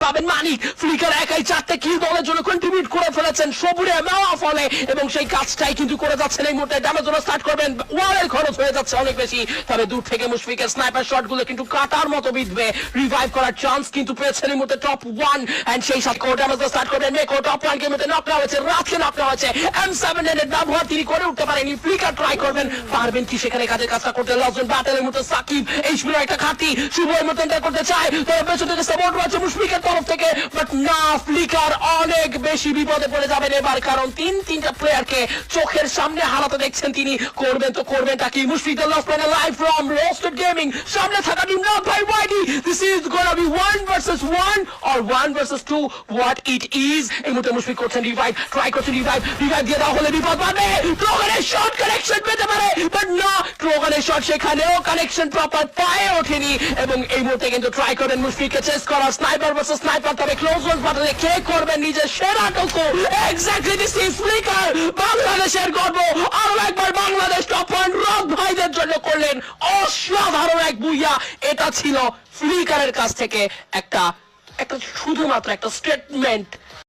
পাবেন মানিক। ফ্লিকার একাই 4টা কিল দলের জন্য কন্ট্রিবিউট করে ফেলেছেন সবুরে মেওয়া ফলে, এবং সেই কাজটাই কিন্তু করে যাচ্ছেন এই মুহূর্তে। ড্যামেজ জন্য স্টার্ট করবেন, ওয়ালের খরচ হয়ে যাচ্ছে অনেক বেশি, তবে দূর থেকে মুশফিকের স্নাইপার শটগুলো কিন্তু কাটার মতো বিঁধবে। রিভাইভ করার চান্স কিন্তু পেয়েছেন এই মুহূর্তে টপ 1, এন্ড সেই সাথে ড্যামেজ স্টার্ট করবেন মেকো। টপ 1 কে মধ্যে নক হয়েছে, রাতকে নক হয়েছে। M7 এর ব্যবহার তিনি করে উঠতে পারেনি। ফ্লিকার ট্রাই করবেন, পারবেন কি সেখানে কাজের কাজটা করতে? লজন ব্যাটেলের মধ্যে সাকিব এইচপির একটা ঘাটি, শুভ এর মধ্যে এন্টার করতে চায়, তবে পেছন থেকে সাপোর্ট রয়েছে মুশফিকের তরফ থেকে, বাট না, ফ্লিকার অনেক বেশি বিপদে পড়ে যাবেন এবার, কারণ তিনটা প্লেয়ারকে চোখের সামনে হারাতে দেখছেন তিনি। করবেন তো করবেনটা কি? Mushfiq the last player live from roasted gaming, সামনে থাকা টিম না ভাই ওয়াইডি, this is gonna be 1 versus 1 or 1 versus 2, what it is. এই মুহূর্তে মুশফিক করছেন রিভাইভ, ট্রাই করছেন রিভাইভ দিয়ে দেওয়া হলে বিপদ বাড়বে। ট্রোগানের শট কানেকশন পেতে পারে, বাট না, ট্রোগানের শট সেখানেও কানেকশন প্রপার পায়ে ওঠেনি, এবং এই মুহূর্তে কিন্তু ট্রাই করেন মুশফিককে চেস করা, স্নাইপার ভার্সেস স্নাইপার, তবে ক্লোজ রেঞ্জ বাটলে কে করবেন নিজের সেরাটুকু? এক্স্যাক্টলি দিস ইজ ফ্লিকার, বাংলাদেশের গর্ব। আরো একবার বাংলাদেশ টপ পয়েন্ট রব ভাইদের জন্য করলেন অসাধারণ এক বুইয়া। এটা ছিল ফ্লিকারের কাছ থেকে একটা শুধুমাত্র একটা স্টেটমেন্ট